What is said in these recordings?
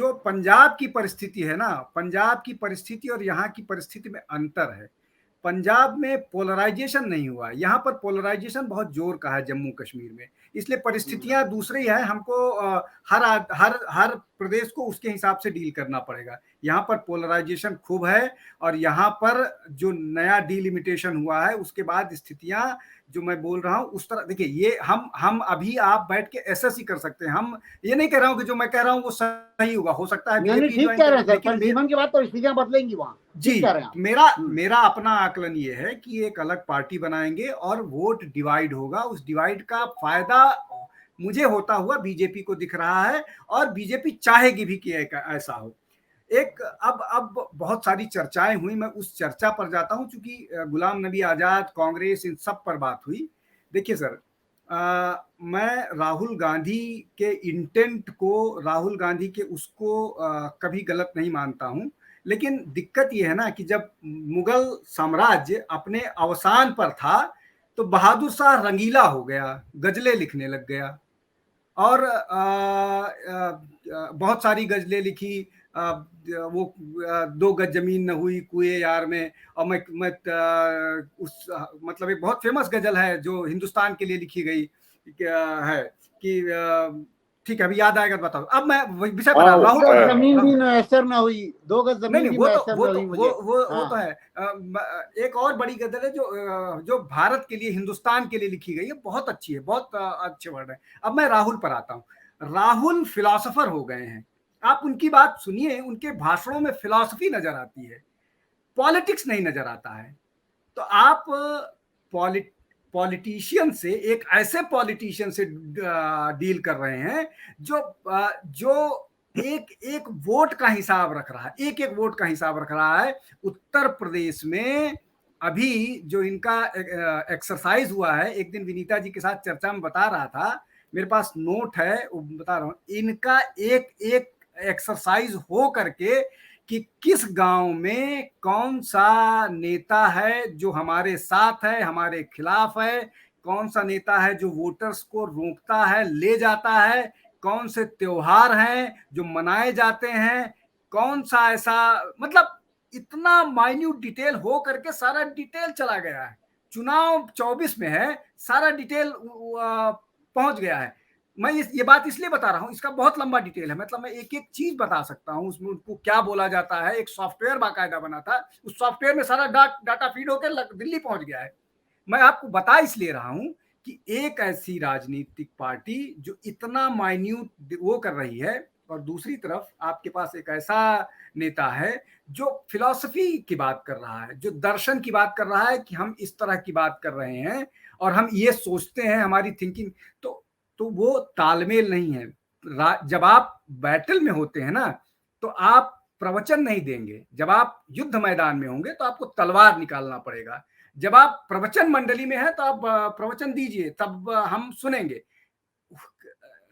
जो पंजाब की परिस्थिति है ना, पंजाब की परिस्थिति और यहाँ की परिस्थिति में अंतर है। पंजाब में पोलराइजेशन नहीं हुआ, यहाँ पर पोलराइजेशन बहुत जोर का है जम्मू कश्मीर में, इसलिए परिस्थितियां दूसरी है। हमको हर प्रदेश को उसके हिसाब से डील करना पड़ेगा। यहाँ पर पोलराइजेशन खूब है और यहाँ पर जो नया डिलिमिटेशन हुआ है उसके बाद स्थितियां जो मैं बोल रहा हूँ उस तरह, देखिए ये हम अभी आप बैठ के एसेस ही कर सकते हैं। हम ये नहीं कह रहा हूँ कि जो मैं कह रहा हूँ वो सही होगा, हो सकता है नहीं, बीजेपी ठीक ज्वाइन कह रहे करे, हैं सर, पर जीवन के बाद तो स्थितियां बदलेंगी वहां। जी, ठीक कह रहे हैं आप। मेरा अपना आकलन ये है कि एक अलग पार्टी बनाएंगे और वोट डिवाइड होगा। उस डिवाइड का फायदा मुझे होता हुआ बीजेपी को दिख रहा है और बीजेपी चाहेगी भी कि ऐसा हो। एक अब बहुत सारी चर्चाएं हुई, मैं उस चर्चा पर जाता हूं चूंकि गुलाम नबी आजाद, कांग्रेस, इन सब पर बात हुई। देखिए सर, मैं राहुल गांधी के इंटेंट को, राहुल गांधी के उसको कभी गलत नहीं मानता हूं, लेकिन दिक्कत यह है ना कि जब मुगल साम्राज्य अपने अवसान पर था तो बहादुर शाह रंगीला हो गया, गजलें लिखने लग गया और बहुत सारी गजलें लिखी। वो 2 गज जमीन न हुई कुएं यार में, और मैं उस मतलब एक बहुत फेमस गजल है जो हिंदुस्तान के लिए लिखी गई है कि ठीक है अभी याद आएगा तो बताओ। अब मैं विषय पर दो राहुल गज जमीन भी मैसर न हुई, 2 गज नहीं जमीन नहीं भी वो तो मैसर वो न तो हुई मुझे। वो हाँ, तो है। एक और बड़ी गजल है जो भारत के लिए, हिंदुस्तान के लिए लिखी गई है, बहुत अच्छी है, बहुत अच्छे वर्ड है। अब मैं राहुल पर आता हूँ। राहुल फिलोसोफर हो गए हैं, आप उनकी बात सुनिए, उनके भाषणों में फिलॉसफी नजर आती है, पॉलिटिक्स नहीं नजर आता है। तो आप पॉलिटिशियन से, एक ऐसे पॉलिटिशियन से डील कर रहे हैं जो एक एक वोट का हिसाब रख रहा है, एक एक वोट का हिसाब रख रहा है। उत्तर प्रदेश में अभी जो इनका एक्सरसाइज हुआ है, एक दिन विनीता जी के साथ चर्चा में बता रहा था, मेरे पास नोट है वो बता रहा हूं, इनका एक एक एक्सरसाइज हो करके कि किस गांव में कौन सा नेता है जो हमारे साथ है, हमारे खिलाफ है, कौन सा नेता है जो वोटर्स को रोकता है, ले जाता है, कौन से त्योहार हैं जो मनाए जाते हैं, कौन सा ऐसा, मतलब इतना माइन्यूट डिटेल हो करके सारा डिटेल चला गया है। चुनाव 24 में है, सारा डिटेल पहुंच गया है। मैं ये बात इसलिए बता रहा हूं, इसका बहुत लंबा डिटेल है, मतलब मैं एक एक चीज बता सकता हूं उसमें उनको क्या बोला जाता है। एक सॉफ्टवेयर बाकायदा बना था, उस सॉफ्टवेयर में सारा डाटा फीड होकर दिल्ली पहुंच गया है। मैं आपको बता इसलिए रहा हूं कि एक ऐसी राजनीतिक पार्टी जो इतना माइन्यूट वो कर रही है, और दूसरी तरफ आपके पास एक ऐसा नेता है जो फिलॉसफी की बात कर रहा है, जो दर्शन की बात कर रहा है कि हम इस तरह की बात कर रहे हैं और हम ये सोचते हैं, हमारी थिंकिंग, तो वो तालमेल नहीं है। जब आप बैटल में होते हैं ना तो आप प्रवचन नहीं देंगे, जब आप युद्ध मैदान में होंगे तो आपको तलवार निकालना पड़ेगा। जब आप प्रवचन मंडली में हैं तो आप प्रवचन दीजिए, तब हम सुनेंगे।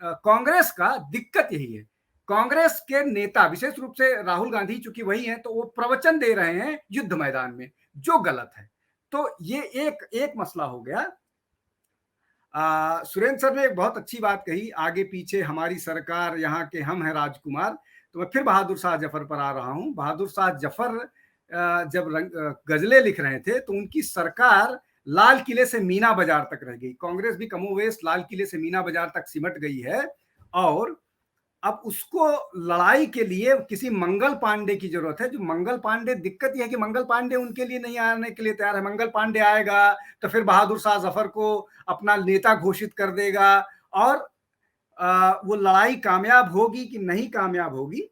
कांग्रेस का दिक्कत यही है, कांग्रेस के नेता विशेष रूप से राहुल गांधी चूंकि वही हैं, तो वो प्रवचन दे रहे हैं युद्ध मैदान में, जो गलत है। तो ये एक एक मसला हो गया। सुरेंद्र सर ने एक बहुत अच्छी बात कही, आगे पीछे हमारी सरकार, यहाँ के हम हैं राजकुमार। तो मैं फिर बहादुर शाह जफर पर आ रहा हूँ। बहादुर शाह जफर जब गजलें लिख रहे थे तो उनकी सरकार लाल किले से मीना बाजार तक रह गई, कांग्रेस भी कमोवेश लाल किले से मीना बाजार तक सिमट गई है। और अब उसको लड़ाई के लिए किसी मंगल पांडे की जरूरत है, जो मंगल पांडे, दिक्कत यह है कि मंगल पांडे उनके लिए नहीं आने के लिए तैयार है। मंगल पांडे आएगा तो फिर बहादुर शाह जफर को अपना नेता घोषित कर देगा, और वो लड़ाई कामयाब होगी कि नहीं कामयाब होगी।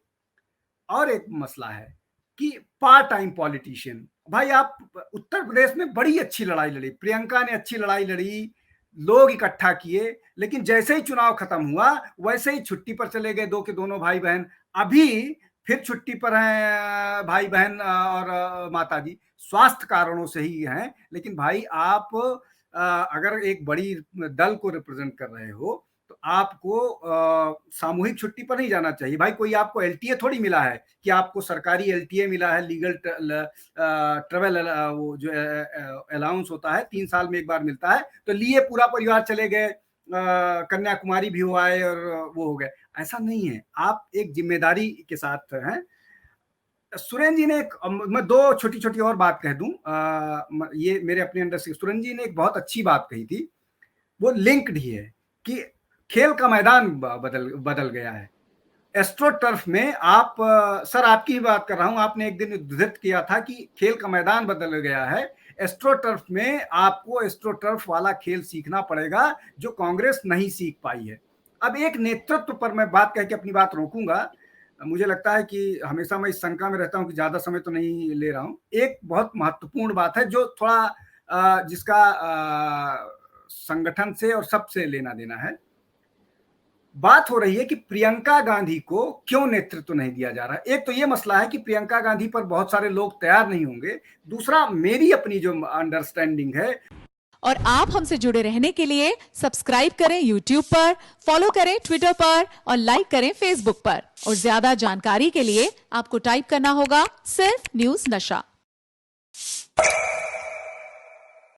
और एक मसला है कि पार्ट टाइम पॉलिटिशियन, भाई आप उत्तर प्रदेश में बड़ी अच्छी लड़ाई लड़ी, प्रियंका ने अच्छी लड़ाई लड़ी, लोग इकट्ठा किए, लेकिन जैसे ही चुनाव खत्म हुआ वैसे ही छुट्टी पर चले गए दो के दोनों भाई बहन। अभी फिर छुट्टी पर हैं भाई बहन और माता जी, स्वास्थ्य कारणों से ही हैं। लेकिन भाई आप अगर एक बड़ी दल को रिप्रेजेंट कर रहे हो तो आपको सामूहिक छुट्टी पर नहीं जाना चाहिए। भाई कोई आपको एलटीए थोड़ी मिला है कि आपको सरकारी एलटीए मिला है, लीगल ट्रेवल वो जो अलाउंस होता है 3 साल में एक बार मिलता है, तो लिए पूरा परिवार चले गए कन्याकुमारी भी हुआ है और वो हो गया, ऐसा नहीं है। आप एक जिम्मेदारी के साथ हैं। सुरेंद्र जी ने मैं दो छोटी छोटी और बात कह दूं, ये मेरे अपने अंदर से सुरेंद्र जी ने एक बहुत अच्छी बात कही थी, वो लिंक्ड ही है कि खेल का मैदान बदल गया है। एस्ट्रो टर्फ में आप सर आपकी ही बात कर रहा हूं, आपने एक दिन उद्धृत किया था कि खेल का मैदान बदल गया है। एस्ट्रो टर्फ में आपको एस्ट्रो टर्फ वाला खेल सीखना पड़ेगा जो कांग्रेस नहीं सीख पाई है। अब एक नेतृत्व पर मैं बात कह के अपनी बात रोकूंगा। मुझे लगता है कि हमेशा मैं इस शंका में रहता हूं कि ज्यादा समय तो नहीं ले रहा हूं। एक बहुत महत्वपूर्ण बात है जो थोड़ा जिसका संगठन से और सबसे लेना देना है। बात हो रही है कि प्रियंका गांधी को क्यों नेतृत्व नहीं दिया जा रहा। एक तो ये मसला है कि प्रियंका गांधी पर बहुत सारे लोग तैयार नहीं होंगे। दूसरा, मेरी अपनी जो अंडरस्टैंडिंग है। और आप हमसे जुड़े रहने के लिए सब्सक्राइब करें YouTube पर, फॉलो करें Twitter पर और लाइक करें Facebook पर। और ज्यादा जानकारी के लिए आपको टाइप करना होगा सिर्फ न्यूज़ नशा।